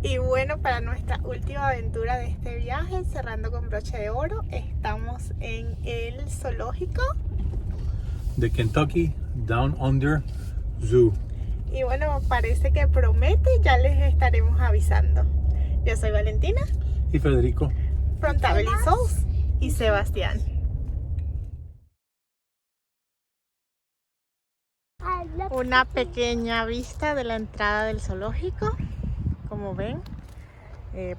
Y bueno, para nuestra última aventura de este viaje, cerrando con broche de oro, estamos en el zoológico The Kentucky Down Under Zoo. y bueno, parece que promete, ya les estaremos avisando. Yo soy Valentina Y Federico. from TravelingSouls y Sebastián. Una pequeña vista de la entrada del zoológico. Como ven,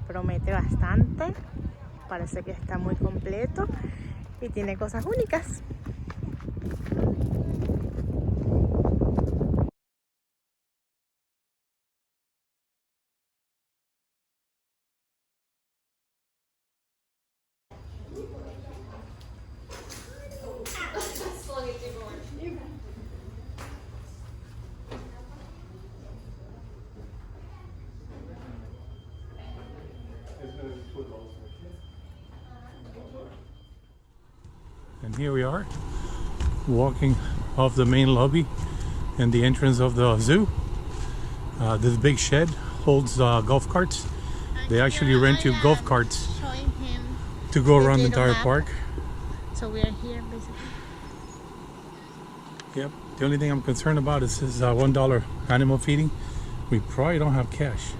promete bastante. Parece que está muy completo y tiene cosas únicas. And here we are, walking off the main lobby and the entrance of the zoo. This big shed holds golf carts. They actually rent you golf carts Showing him to go the around the little entire map. park. So we are here basically. Yep. The only thing I'm concerned about is this $1 animal feeding. We probably don't have cash.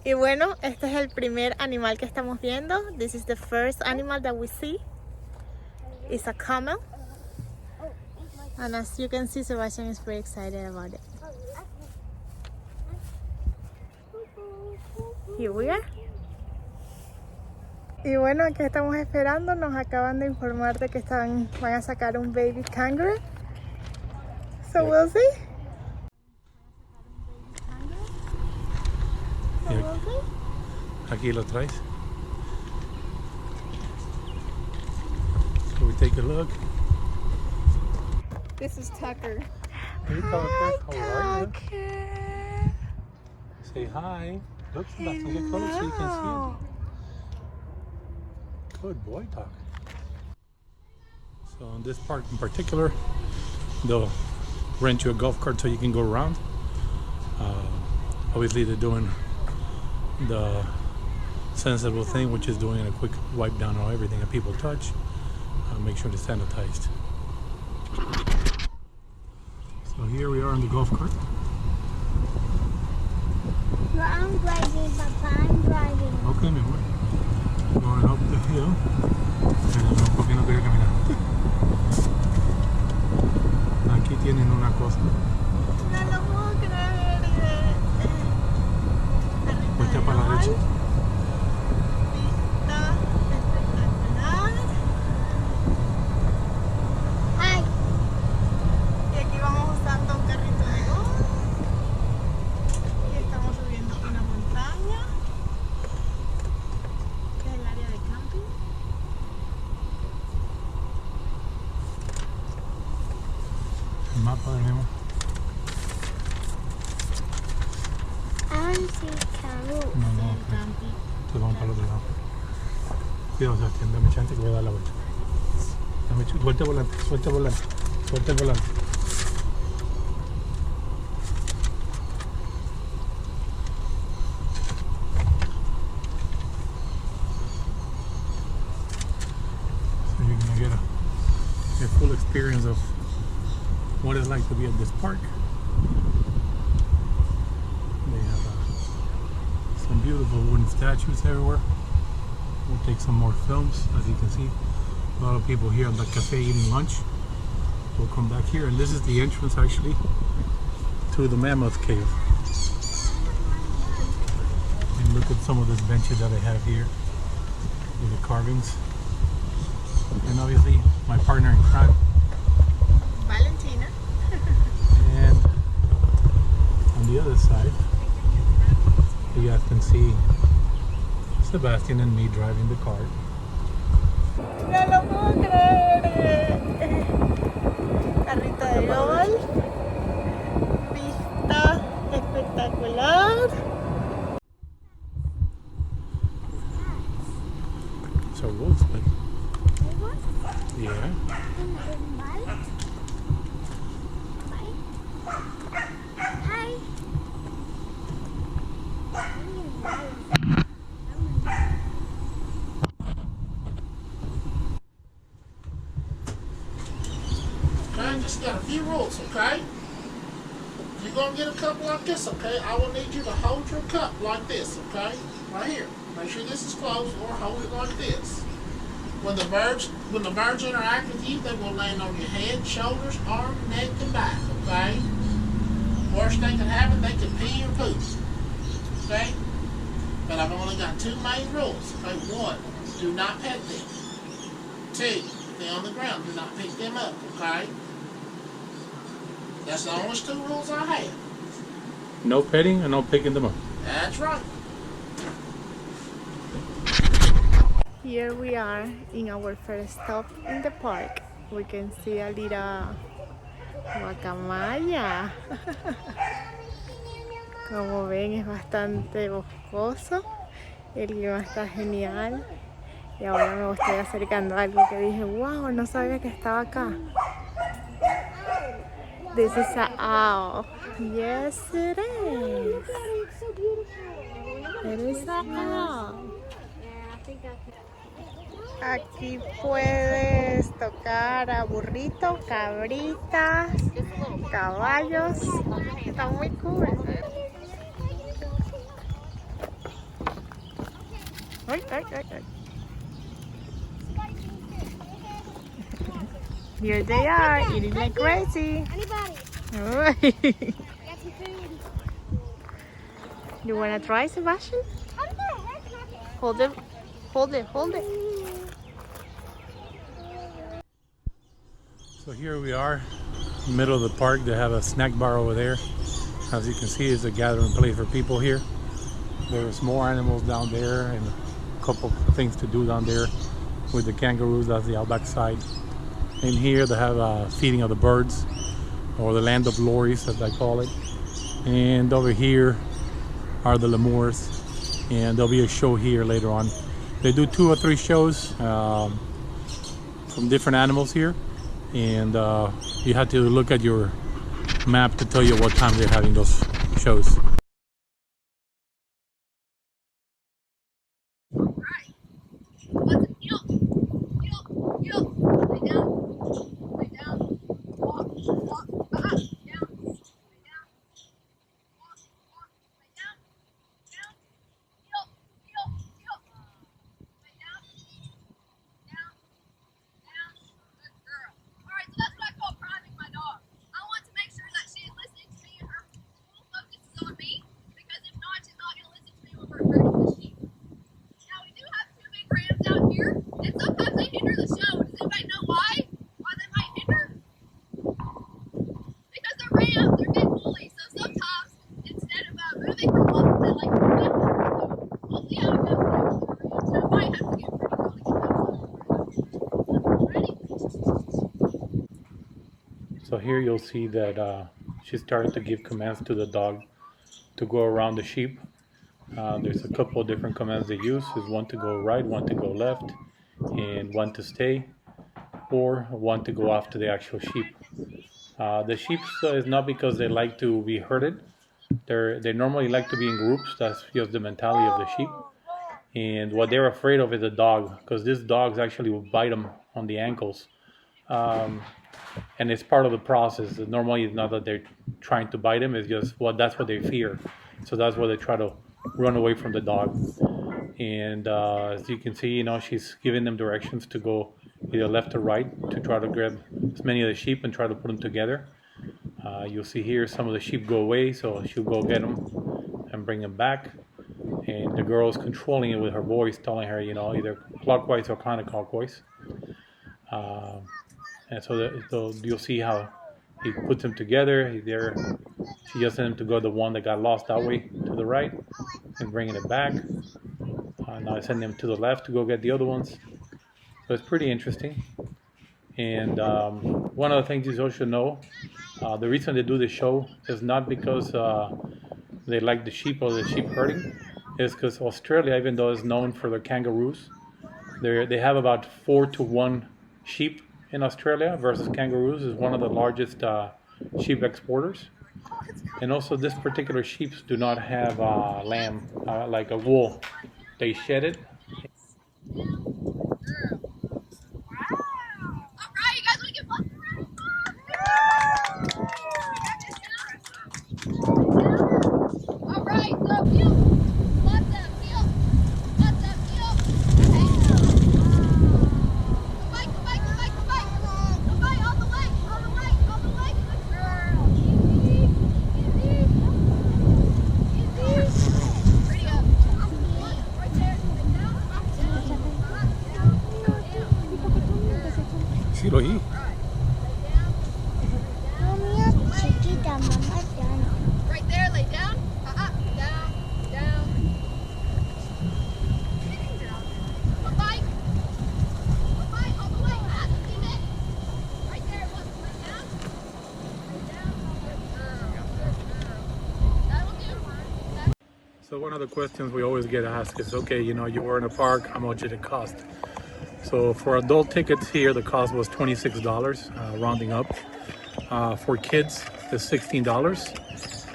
Y bueno, este es el primer animal que estamos viendo. This is the first animal that we see. It's a camel. And as you can see, Sebastian is very excited about it. Here we are. Y bueno, aquí estamos esperando. Nos acaban de informar de que van a sacar un baby kangaroo. So we'll see. Aquí lo traes. So we take a look. This is Tucker. Hey, Tucker. How are you? Tucker. Say hi. Look, Sebastian, get close so you can see him. Good boy, Tucker. So in this park in particular, they'll rent you a golf cart so you can go around. Obviously, they're doing the sensible thing, which is doing a quick wipe down on everything that people touch. Make sure it's sanitized. So here we are on the golf cart. Well, I'm driving, Papa. I'm driving. Okay, mi amor. Going up the hill. Un poquito no quería caminar. Aquí tienen una cosa. No lo puedo creer. Vuelta para la derecha. Vista espectacular. Hi. Y aquí vamos usando un carrito de golf. Y estamos subiendo una montaña. Que es el área de camping. El mapa del mismo. I see Kangaroo. No, no. El camping. Entonces vamos para el otro lado. Cuidado, Sebastián, dame chance que voy a dar la vuelta. Vuelta volante, suelta el volante, suelta el volante. So you're gonna get a full experience of what it's like to be at this park. They have some beautiful wooden statues everywhere. We'll take some more films. As you can see, a lot of people here at the cafe eating lunch. We'll come back here, and this is the entrance actually to the Mammoth Cave. And look at some of these benches that I have here with the carvings. And obviously my partner in crime. Valentina. And on the other side, you guys can see Sebastian and me driving the car. No lo puedo creer. Carrito de golf. Vista espectacular. It's a wolf, but yeah. Hi. got a few rules, okay? If you're gonna get a cup like this, okay, I will need you to hold your cup like this, okay? Right here. Make sure this is closed or hold it like this. When the birds interact with you, they will land on your head, shoulders, arm, neck, and back, okay? Worst thing can happen, they can pee or poop. Okay? But I've only got two main rules. Okay, one, do not pet them. Two, if they're on the ground, do not pick them up, okay? That's the only two rules I have. No petting and no picking them up. That's right. Here we are in our first stop in the park. We can see a little guacamaya. Como ven, es bastante boscoso. El clima está genial. Y ahora me estoy acercando a algo que dije, wow, no sabía que estaba acá. This is an owl. Yes, it is. It is an owl. Aquí puedes tocar a burritos, cabritas, caballos. Está muy cool. Ay, ay, ay, ay. Here they are, eating like crazy. Anybody? You wanna try, Sebastian? Hold it, hold it, hold it. So here we are, middle of the park. They have a snack bar over there. As you can see, it's a gathering place for people here. There's more animals down there and a couple of things to do down there with the kangaroos. That's the outback side. In here they have feeding of the birds, or the land of lorries as I call it. And over here are the lemurs, and there'll be a show here later on. They do 2 or 3 shows from different animals here, and you have to look at your map to tell you what time they're having those shows. So here you'll see that she started to give commands to the dog to go around the sheep. There's a couple of different commands they use. There's one to go right, one to go left, and one to stay, or one to go after the actual sheep. The sheep is not because they like to be herded. They normally like to be in groups. That's just the mentality of the sheep. And what they're afraid of is a dog, because these dogs actually will bite them on the ankles. And it's part of the process. Normally it's not that they're trying to bite him, it's just that's what they fear. So that's why they try to run away from the dog. And as you can see, she's giving them directions to go either left or right to try to grab as many of the sheep and try to put them together. You'll see here some of the sheep go away, so she'll go get them and bring them back. And the girl is controlling it with her voice, telling her, either clockwise or counterclockwise. And so you'll see how he puts them together. She just sent him to go the one that got lost that way to the right and bringing it back. Now I send him to the left to go get the other ones. So it's pretty interesting. And one of the things you should know, the reason they do this show is not because they like the sheep or the sheep herding. It's because Australia, even though it's known for the kangaroos, they have about 4-to-1 sheep in Australia versus kangaroos. Is one of the largest sheep exporters. And also this particular sheep do not have lamb, like a wool. They shed it. déjalo ahí. No, mía chiquita, mamá, ya no. Right there, lay down. Down, down. Foot bike. Foot bike all the way. Leave it. Right there, look. Lay down. Lay down. Good girl. That'll do. So one of the questions we always get asked is, okay, you know, you were in a park, how much did it cost? So for adult tickets here, the cost was $26, rounding up. For kids, it's $16.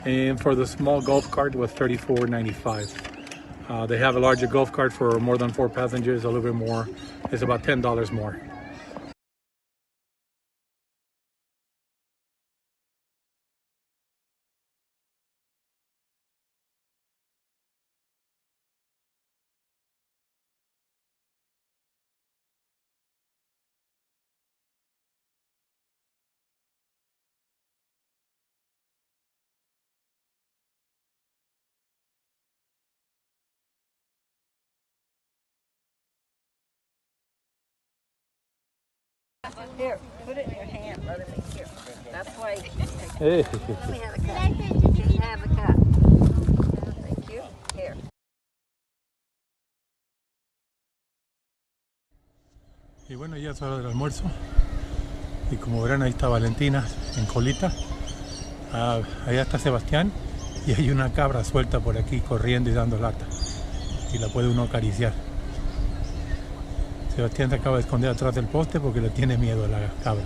And for the small golf cart was $34.95. They have a larger golf cart for more than 4 passengers, a little bit more. It's about $10 more. Here, put it in your hand. Let him here. That's why. Hey. Let me have a cup. You can have a cup. Thank you. Here. Y bueno, ya es hora del almuerzo. Y como verán, ahí está Valentina en colita. Allá está Sebastián. Y hay una cabra suelta por aquí corriendo y dando lata. Y la puede uno acariciar. Sebastián se acaba de esconder atrás del poste porque le tiene miedo a la cabra.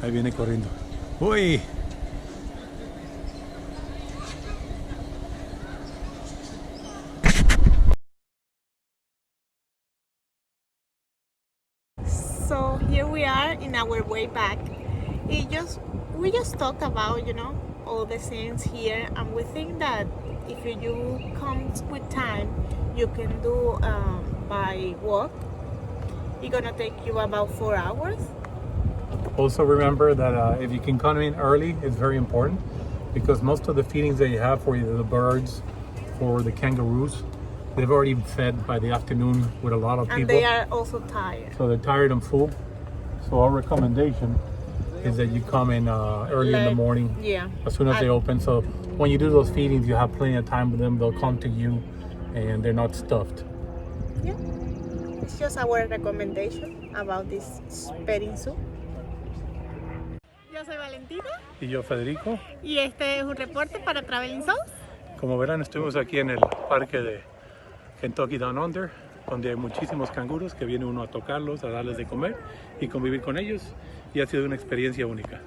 Ahí viene corriendo. ¡Uy! So here we are in our way back. We just talked about, you know, all the scenes here, and we think that if you come with time, you can do by walk. It's gonna take you about 4 hours. Also remember that if you can come in early, it's very important because most of the feedings that you have for the birds, for the kangaroos, they've already fed by the afternoon with a lot of people. And they are also tired. So they're tired and full. So our recommendation is that you come in early in the morning, yeah, as soon as they open. So when you do those feedings, you have plenty of time with them. They'll come to you and they're not stuffed. Yeah. It's just our recommendation about this petting zoo. Yo soy Valentina Y yo, Federico. y este es un reporte para TravelingSouls. Como verán, estuvimos aquí en el parque de Kentucky Down Under, donde hay muchísimos canguros que viene uno a tocarlos, a darles de comer y convivir con ellos. Y ha sido una experiencia única.